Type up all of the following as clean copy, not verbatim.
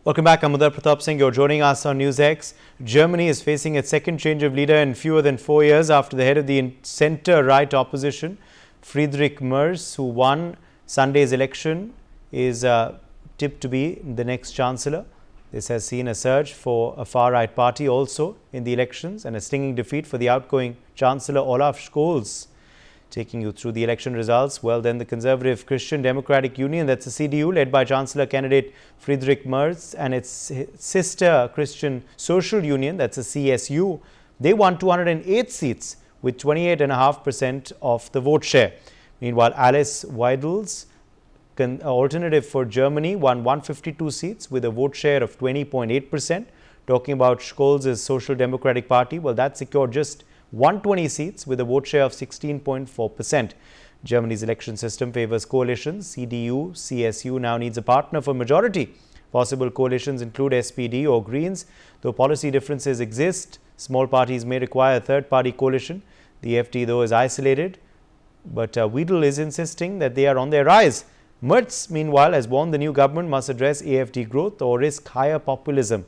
Welcome back. I'm Mudar Pratap Singh. You're joining us on NewsX. Germany is facing its second change of leader in fewer than 4 years after the head of the centre-right opposition, Friedrich Merz, who won Sunday's election, is tipped to be the next chancellor. This has seen a surge for a far-right party also in the elections and a stinging defeat for the outgoing chancellor Olaf Scholz. Taking you through the election results, well, then the Conservative Christian Democratic Union, that's the CDU, led by Chancellor candidate Friedrich Merz, and its sister Christian Social Union, that's the CSU, they won 208 seats with 28.5% of the vote share. Meanwhile, Alice Weidel's Alternative for Germany won 152 seats with a vote share of 20.8%. Talking about Scholz's Social Democratic Party, well, that secured just 120 seats with a vote share of 16.4%. Germany's election system favors coalitions. CDU, CSU now needs a partner for majority. Possible coalitions include SPD or Greens. Though policy differences exist, small parties may require a third-party coalition. The FD, though, is isolated, but Weidel is insisting that they are on their rise. Merz, meanwhile, has warned the new government must address AfD growth or risk higher populism.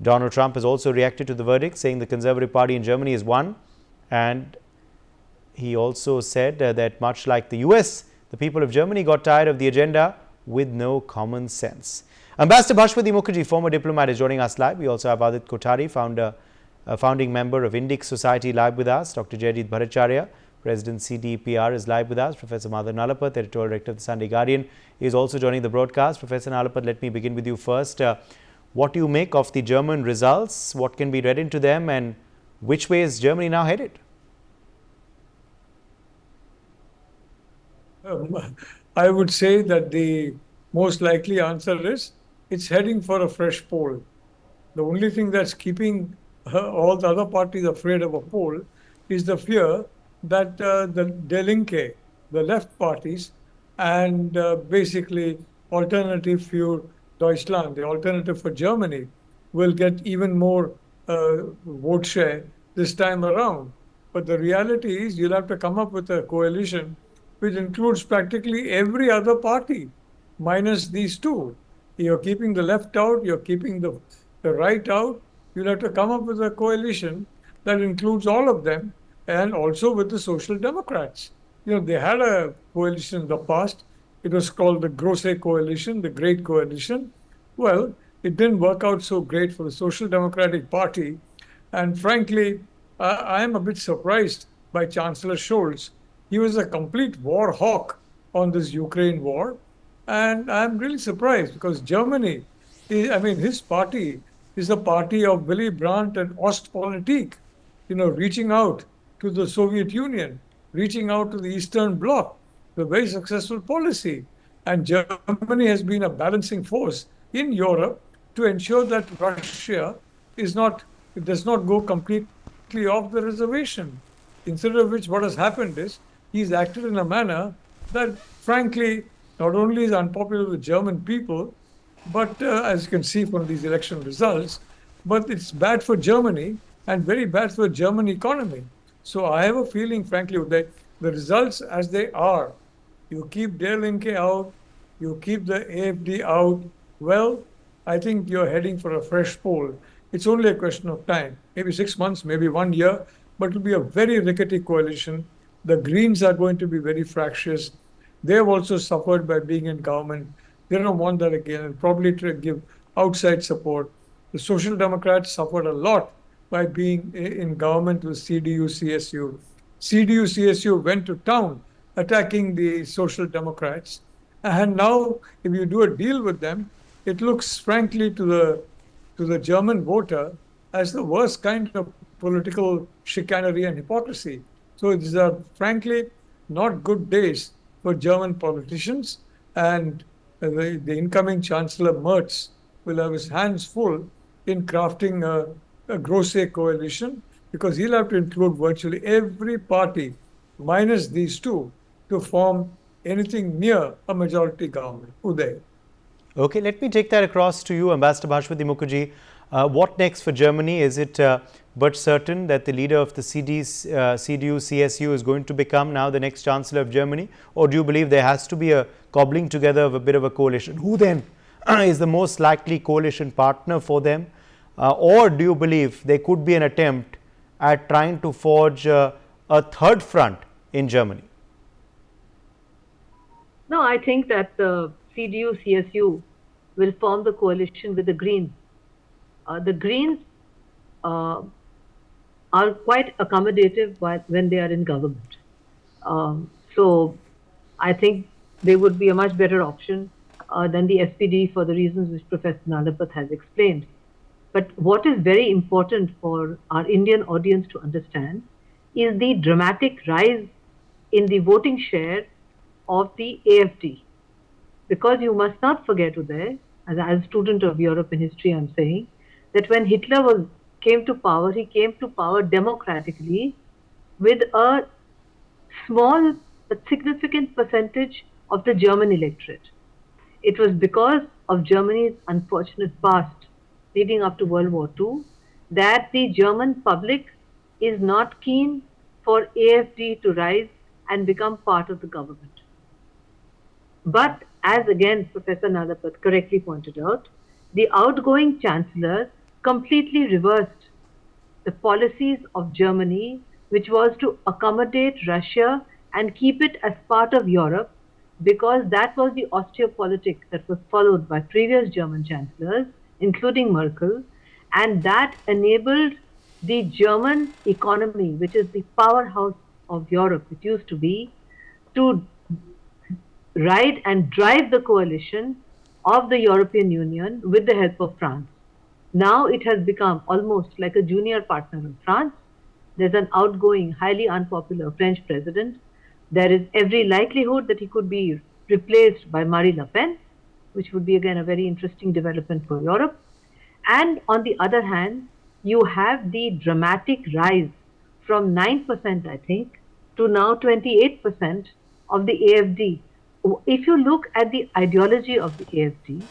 Donald Trump has also reacted to the verdict, saying the Conservative Party in Germany has won. And he also said that much like the US, the people of Germany got tired of the agenda with no common sense. Ambassador Bhashwati Mukherjee, former diplomat, is joining us live. We also have Adit Kothari, founding member of Indic Society, live with us. Dr. Jaydeep Bhattacharya, President CDPR, is live with us. Professor Madhav Nalapat, editorial director of the Sunday Guardian, is also joining the broadcast. Professor Nalapat, let me begin with you first. What do you make of the German results? What can be read into them, and which way is Germany now headed? I would say that the most likely answer is it's heading for a fresh poll. The only thing that's keeping all the other parties afraid of a poll is the fear that the Die Linke, the left parties, and basically Alternative für Deutschland, the Alternative for Germany, will get even more vote share this time around. But the reality is you'll have to come up with a coalition which includes practically every other party, minus these two. You're keeping the left out, you're keeping the right out. You'll have to come up with a coalition that includes all of them, and also with the Social Democrats. You know, they had a coalition in the past. It was called the Grosse Coalition, the Great Coalition. Well, it didn't work out so great for the Social Democratic Party. And frankly, I am a bit surprised by Chancellor Scholz. He was a complete war hawk on this Ukraine war. And I'm really surprised because Germany, his party is the party of Willy Brandt and Ostpolitik, reaching out to the Soviet Union, reaching out to the Eastern Bloc, a very successful policy. And Germany has been a balancing force in Europe to ensure that Russia does not go completely off the reservation. Instead of which, what has happened is he's acted in a manner that, frankly, not only is unpopular with German people, but as you can see from these election results, but it's bad for Germany and very bad for the German economy. So I have a feeling, frankly, that the results as they are, you keep Die Linke out, you keep the AfD out, well, I think you're heading for a fresh poll. It's only a question of time, maybe 6 months, maybe 1 year, but it'll be a very rickety coalition. The Greens are going to be very fractious. They have also suffered by being in government. They don't want that again and probably to give outside support. The Social Democrats suffered a lot by being in government with CDU, CSU. CDU, CSU went to town attacking the Social Democrats. And now, if you do a deal with them, it looks, frankly, to the German voter as the worst kind of political chicanery and hypocrisy. So these are, frankly, not good days for German politicians. And the incoming Chancellor Merz will have his hands full in crafting a Grosse coalition, because he'll have to include virtually every party, minus these two, to form anything near a majority government. Uday. Okay, let me take that across to you, Ambassador Bhashwati Mukherjee. What next for Germany? Is it but certain that the leader of the CDU, CSU is going to become now the next Chancellor of Germany? Or do you believe there has to be a cobbling together of a bit of a coalition? Who then is the most likely coalition partner for them? Or do you believe there could be an attempt at trying to forge a third front in Germany? No, I think that the CDU-CSU will form the coalition with the Greens. The Greens are quite accommodative when they are in government. So I think they would be a much better option than the SPD for the reasons which Professor Nalapat has explained. But what is very important for our Indian audience to understand is the dramatic rise in the voting share of the AFD. Because you must not forget, Uday, as a student of European history, I'm saying, that when Hitler came to power, he came to power democratically with a small but significant percentage of the German electorate. It was because of Germany's unfortunate past leading up to World War II that the German public is not keen for AFD to rise and become part of the government. But as again Professor Nalapat correctly pointed out, the outgoing chancellor completely reversed the policies of Germany, which was to accommodate Russia and keep it as part of Europe, because that was the osteopolitik that was followed by previous German chancellors, including Merkel, and that enabled the German economy, which is the powerhouse of Europe, it used to be, to ride and drive the coalition of the European Union with the help of France. Now it has become almost like a junior partner of France. There's an outgoing, highly unpopular French president. There is every likelihood that he could be replaced by Marine Le Pen, which would be again a very interesting development for Europe. And on the other hand, you have the dramatic rise from 9%, I think, to now 28% of the AFD. If you look at the ideology of the AFD,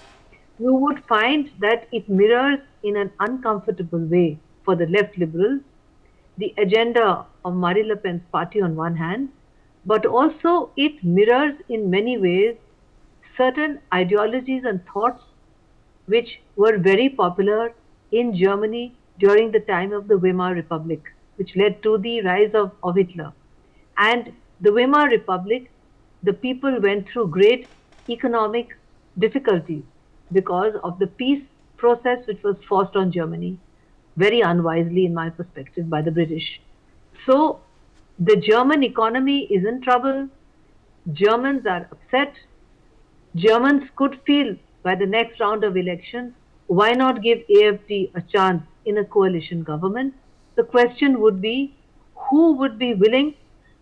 you would find that it mirrors in an uncomfortable way for the left liberals the agenda of Marine Le Pen's party on one hand, but also it mirrors in many ways certain ideologies and thoughts which were very popular in Germany during the time of the Weimar Republic, which led to the rise of Hitler. And the Weimar Republic, the people went through great economic difficulties because of the peace process which was forced on Germany, very unwisely in my perspective, by the British. So the German economy is in trouble. Germans are upset. Germans could feel by the next round of elections, why not give AFD a chance in a coalition government? The question would be, who would be willing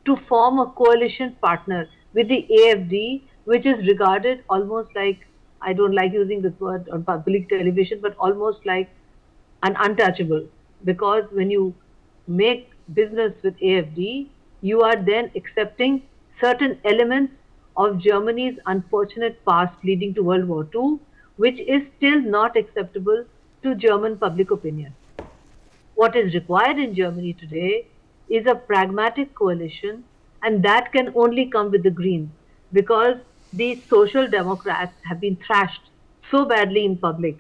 to form a coalition partner with the AFD, which is regarded almost like, I don't like using this word on public television, but almost like an untouchable. Because when you make business with AFD, you are then accepting certain elements of Germany's unfortunate past leading to World War II, which is still not acceptable to German public opinion. What is required in Germany today is a pragmatic coalition, and that can only come with the Greens, because the Social Democrats have been thrashed so badly in public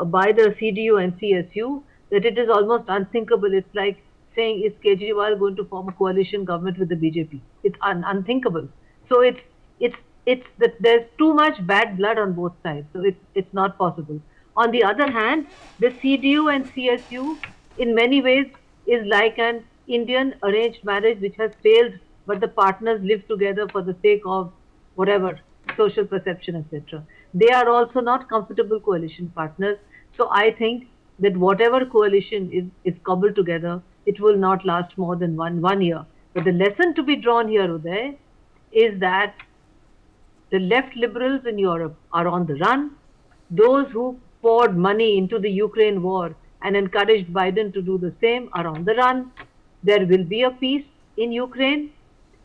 by the CDU and CSU that it is almost unthinkable. It's like saying, is Kejriwal going to form a coalition government with the BJP? It's unthinkable. So it's that there's too much bad blood on both sides. So it's not possible. On the other hand, the CDU and CSU in many ways is like an Indian arranged marriage which has failed, but the partners live together for the sake of whatever, social perception, etc. They are also not comfortable coalition partners. So I think that whatever coalition is cobbled together, it will not last more than one year. But the lesson to be drawn here, Uday, is that the left liberals in Europe are on the run. Those who poured money into the Ukraine war and encouraged Biden to do the same are on the run. There will be a peace in Ukraine,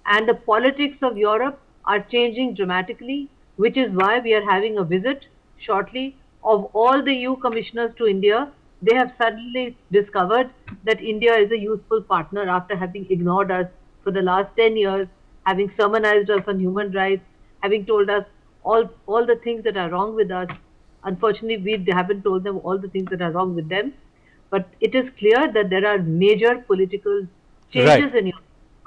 and the politics of Europe are changing dramatically, which is why we are having a visit shortly of all the EU commissioners to India. They have suddenly discovered that India is a useful partner after having ignored us for the last 10 years, having sermonized us on human rights, having told us all the things that are wrong with us. Unfortunately, we haven't told them all the things that are wrong with them. But it is clear that there are major political Right. changes in Europe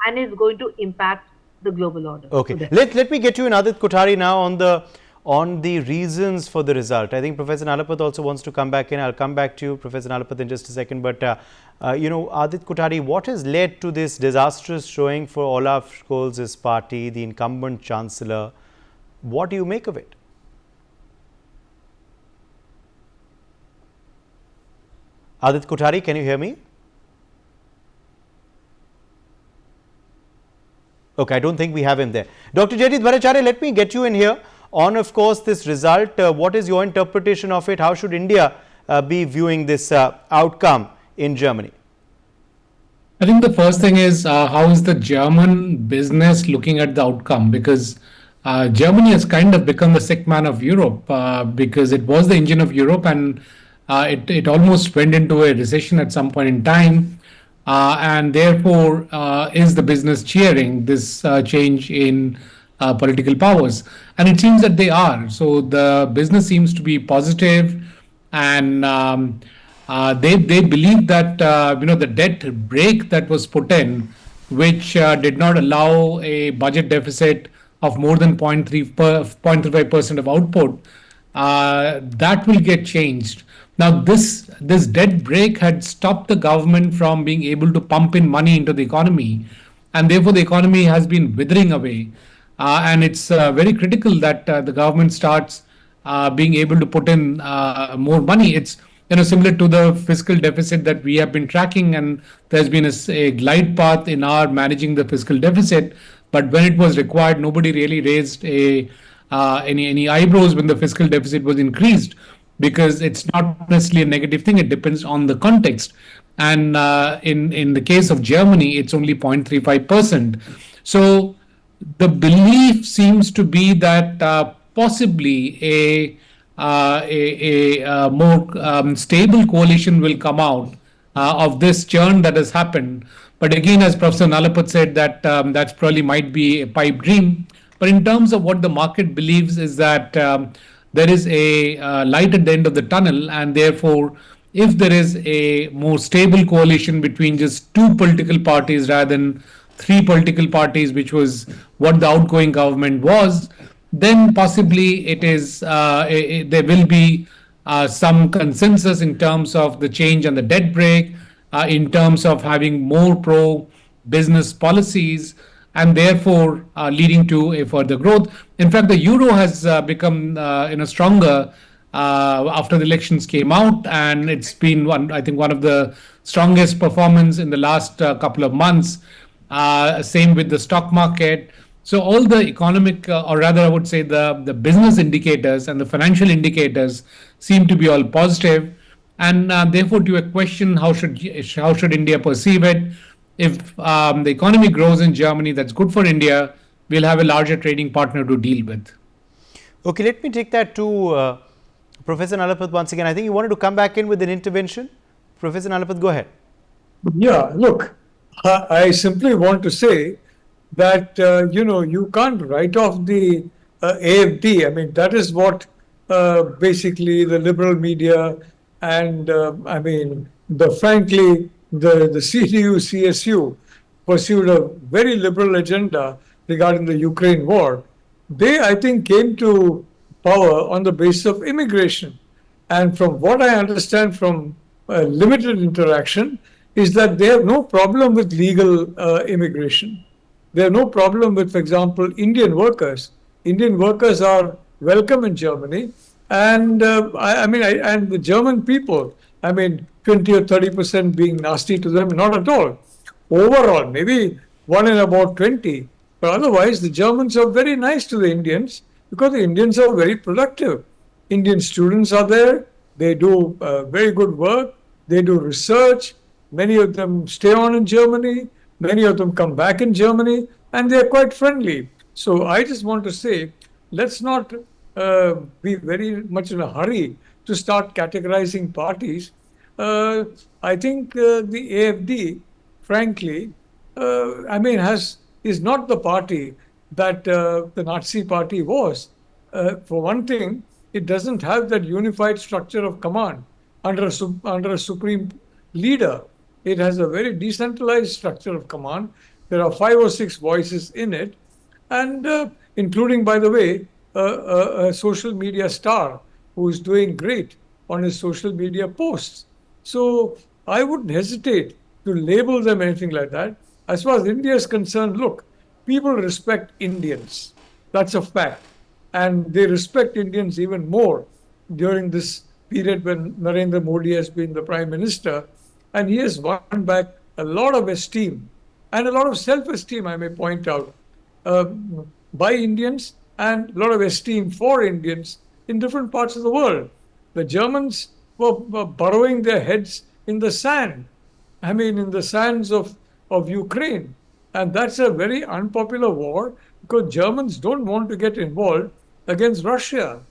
and is going to impact the global order. Okay. So that Let me get you in, Adit Kothari, now on the reasons for the result. I think Professor Nalapat also wants to come back in. I'll come back to you, Professor Nalapat, in just a second. But Adit Kothari, what has led to this disastrous showing for Olaf Scholz's party, the incumbent chancellor? What do you make of it? Adit Kothari, can you hear me? Okay, I don't think we have him there. Dr. Jaideep Bhattacharya, let me get you in here on, of course, this result. What is your interpretation of it? How should India be viewing this outcome in Germany? I think the first thing is how is the German business looking at the outcome? Because Germany has kind of become the sick man of Europe because it was the engine of Europe, and it almost went into a recession at some point in time. And therefore, is the business cheering this change in political powers? And it seems that they are. So the business seems to be positive, and they believe that the debt brake that was put in, which did not allow a budget deficit of more than 0.35% of output, that will get changed. Now, this debt brake had stopped the government from being able to pump in money into the economy, and therefore the economy has been withering away. And it's very critical that the government starts being able to put in more money. It's similar to the fiscal deficit that we have been tracking, and there's been a glide path in our managing the fiscal deficit. But when it was required, nobody really raised any eyebrows when the fiscal deficit was increased, because it's not necessarily a negative thing. It depends on the context. And in the case of Germany, it's only 0.35%. So the belief seems to be that possibly a more stable coalition will come out of this churn that has happened. But again, as Professor Nalapat said, that probably might be a pipe dream. But in terms of what the market believes is that there is a light at the end of the tunnel, and therefore, if there is a more stable coalition between just two political parties rather than three political parties, which was what the outgoing government was, then possibly it is there will be some consensus in terms of the change on the debt brake, in terms of having more pro-business policies, and therefore leading to a further growth. In fact, the euro has become stronger after the elections came out, and it's been one of the strongest performance in the last couple of months. Same with the stock market. So all the economic, or rather I would say the business indicators and the financial indicators seem to be all positive. And therefore, to your question, how should India perceive it? If the economy grows in Germany, that's good for India. We'll have a larger trading partner to deal with. Okay, let me take that to Professor Nalapat once again. I think you wanted to come back in with an intervention. Professor Nalapat, go ahead. Yeah, look, I simply want to say that, you can't write off the AFD. I mean, that is what basically the liberal media and, frankly, the CDU, CSU pursued a very liberal agenda regarding the Ukraine war. They, I think, came to power on the basis of immigration. And from what I understand from limited interaction, is that they have no problem with legal immigration. They have no problem with, for example, Indian workers. Indian workers are welcome in Germany. And and the German people, 20 or 30% being nasty to them, not at all. Overall, maybe 1 in about 20. But otherwise, the Germans are very nice to the Indians because the Indians are very productive. Indian students are there. They do very good work. They do research. Many of them stay on in Germany. Many of them come back in Germany. And they're quite friendly. So I just want to say, let's not be very much in a hurry to start categorizing parties. I think the AFD, frankly, is not the party that the Nazi party was. For one thing, it doesn't have that unified structure of command under a supreme leader. It has a very decentralized structure of command. There are 5 or 6 voices in it, and including, by the way, a social media star who is doing great on his social media posts. So I wouldn't hesitate to label them anything like that. As far as India is concerned, look, people respect Indians. That's a fact. And they respect Indians even more during this period when Narendra Modi has been the Prime Minister. And he has won back a lot of esteem and a lot of self esteem, I may point out, uh, by Indians, and a lot of esteem for Indians in different parts of the world. The Germans were burrowing their heads in the sand. I mean, in the sands of Ukraine. And that's a very unpopular war because Germans don't want to get involved against Russia.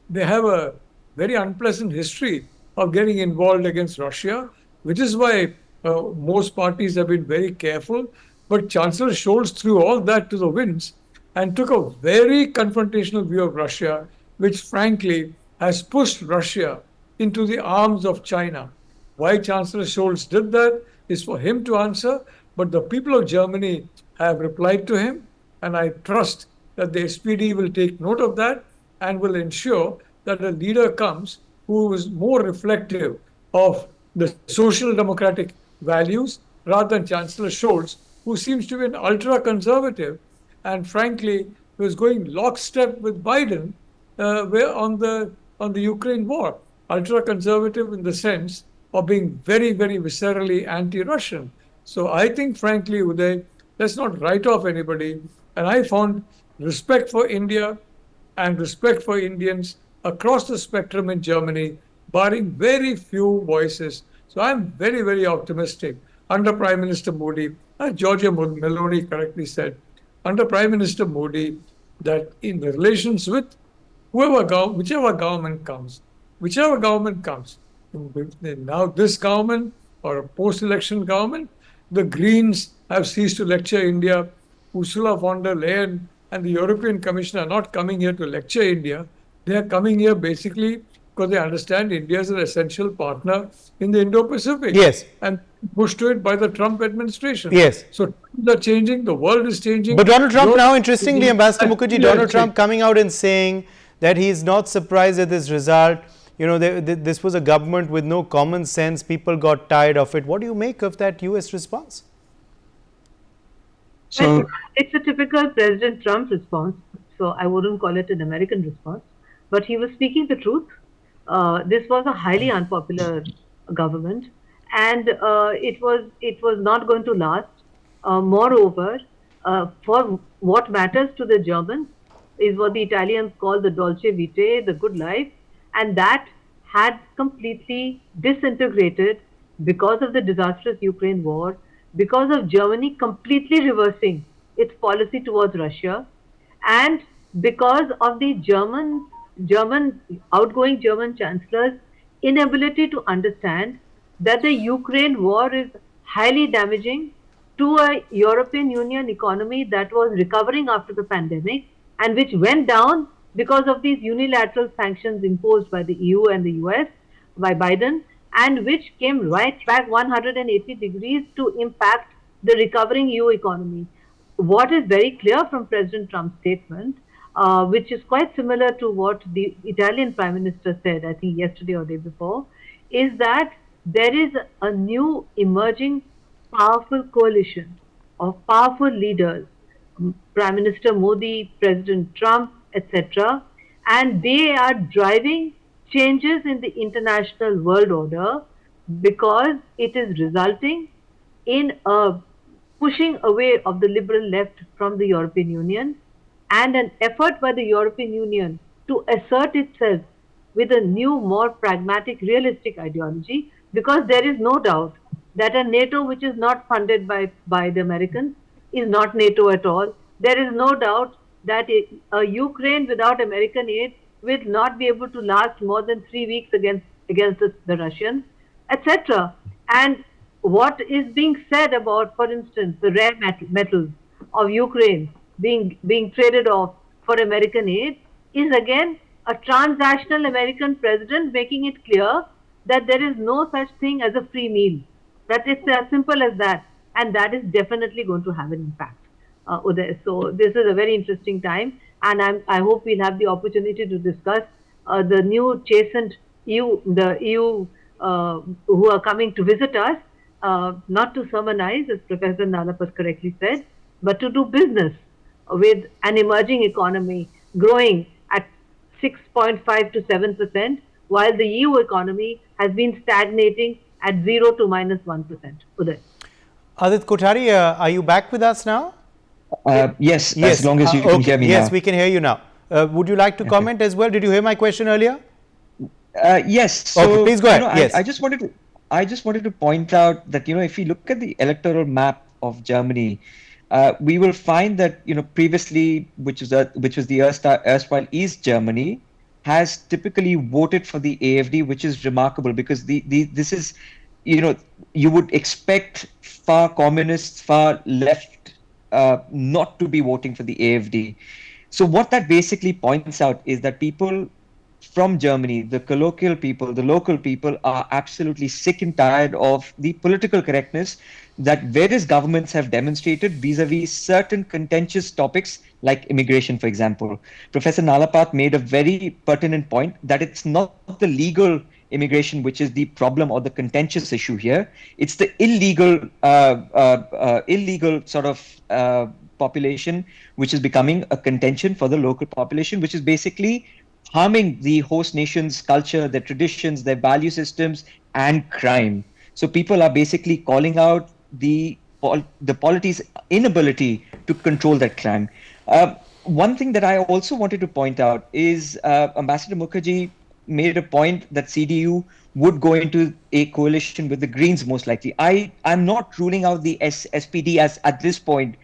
They have a very unpleasant history of getting involved against Russia, which is why most parties have been very careful. But Chancellor Scholz threw all that to the winds and took a very confrontational view of Russia, which frankly has pushed Russia into the arms of China. Why Chancellor Scholz did that is for him to answer, but the people of Germany have replied to him, and I trust that the SPD will take note of that and will ensure that a leader comes who is more reflective of the social democratic values rather than Chancellor Scholz, who seems to be an ultra conservative and frankly was going lockstep with Biden on the Ukraine war. Ultra conservative in the sense of being very, very viscerally anti-Russian. So I think, frankly, Uday, let's not write off anybody. And I found respect for India and respect for Indians across the spectrum in Germany, barring very few voices. So I'm very, very optimistic under Prime Minister Modi, as Giorgia Meloni correctly said, under Prime Minister Modi, that in the relations with whichever government comes, now this government or a post-election government, the Greens have ceased to lecture India. Ursula von der Leyen and the European Commission are not coming here to lecture India. They are coming here basically because they understand India is an essential partner in the Indo-Pacific. Yes. And pushed to it by the Trump administration. Yes. So times are changing, the world is changing. But Donald Trump now, interestingly, Ambassador Mukherjee, Donald Trump coming out and saying that he is not surprised at this result. You know, this was a government with no common sense. People got tired of it. What do you make of that US response? So it's a typical President Trump response. So I wouldn't call it an American response. But he was speaking the truth. This was a highly unpopular government, and it was not going to last. Moreover, for what matters to the Germans is what the Italians call the dolce vitae, the good life, and that had completely disintegrated because of the disastrous Ukraine war, because of Germany completely reversing its policy towards Russia, and because of the outgoing German chancellor's inability to understand that the Ukraine war is highly damaging to a European Union economy that was recovering after the pandemic and which went down because of these unilateral sanctions imposed by the EU and the US by Biden, and which came right back 180 degrees to impact the recovering EU economy. What is very clear from President Trump's statement, which is quite similar to what the Italian Prime Minister said, I think yesterday or day before, is that there is a new emerging powerful coalition of powerful leaders, Prime Minister Modi, President Trump, etc., and they are driving changes in the international world order because it is resulting in a pushing away of the liberal left from the European Union and an effort by the European Union to assert itself with a new, more pragmatic, realistic ideology, because there is no doubt that a NATO which is not funded by the Americans is not NATO at all. There is no doubt that a Ukraine without American aid will not be able to last more than 3 weeks against the Russians, etc. And what is being said about, for instance, the rare metals of Ukraine being traded off for American aid is again a transnational American president making it clear that there is no such thing as a free meal. That it's as simple as that. And that is definitely going to have an impact, Uday. So this is a very interesting time. And I hope we'll have the opportunity to discuss the new chastened the EU who are coming to visit us, not to sermonize, as Professor Nalapat correctly said, but to do business with an emerging economy growing at 6.5 to 7%, while the EU economy has been stagnating at 0 to -1%. Uday. Adit Kothari, are you back with us now? Yes, as long as you can hear me yes, now. we can hear you now. Would you like to comment as well? Did you hear my question earlier? Yes. So, Okay, please go ahead. Yes. I just wanted to point out that, if you look at the electoral map of Germany, we will find that, previously, which was the erstwhile East Germany, has typically voted for the AfD, which is remarkable because this is, you would expect far communists, far left, not to be voting for the AfD. So what that basically points out is that people from Germany, the colloquial people, the local people, are absolutely sick and tired of the political correctness that various governments have demonstrated vis-a-vis certain contentious topics like immigration, for example. Professor Nalapat made a very pertinent point that it's not the legal immigration which is the problem or the contentious issue here. It's the illegal sort of population which is becoming a contention for the local population, which is basically harming the host nation's culture, their traditions, their value systems, and crime. So people are basically calling out the polity's inability to control that crime. One thing that I also wanted to point out is Ambassador Mukherjee made a point that CDU would go into a coalition with the Greens most likely. I'm not ruling out the SPD as at this point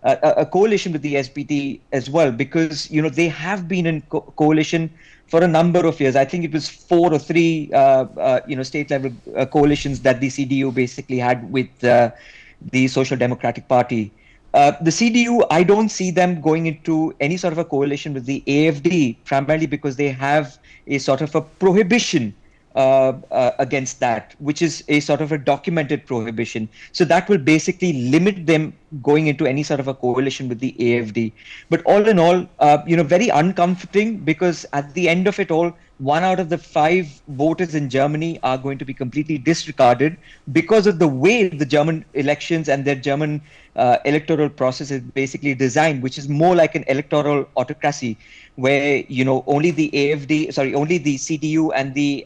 a coalition with the SPD as well, because they have been in coalition for a number of years. I think it was 4 or 3 state level coalitions that the CDU basically had with the Social Democratic Party. The CDU, I don't see them going into any sort of a coalition with the AfD, primarily because they have a sort of a prohibition against that, which is a sort of a documented prohibition. So that will basically limit them going into any sort of a coalition with the AfD. But all in all, very uncomforting, because at the end of it all, 1 out of the 5 voters in Germany are going to be completely disregarded because of the way the German elections and their German electoral process is basically designed, which is more like an electoral autocracy, where only the CDU and the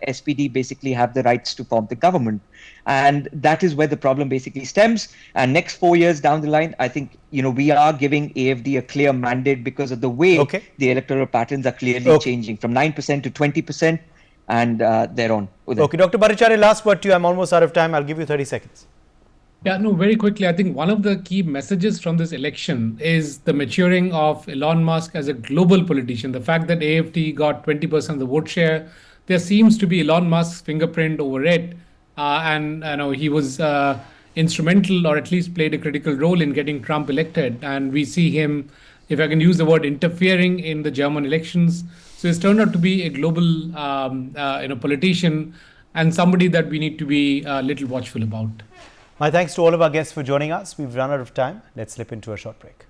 SPD basically have the rights to form the government, and that is where the problem basically stems. And next 4 years down the line, I think we are giving AfD a clear mandate because of the way the electoral patterns are clearly changing from 9% to 20% and thereon. Uday. Okay, Dr. Bhattacharya, last word to you. I'm almost out of time. I'll give you 30 seconds. Yeah, no, very quickly. I think one of the key messages from this election is the maturing of Elon Musk as a global politician. The fact that AfD got 20% of the vote share, there seems to be Elon Musk's fingerprint over it. And he was instrumental, or at least played a critical role in getting Trump elected. And we see him, if I can use the word, interfering in the German elections. So he's turned out to be a global politician, and somebody that we need to be a little watchful about. My thanks to all of our guests for joining us. We've run out of time. Let's slip into a short break.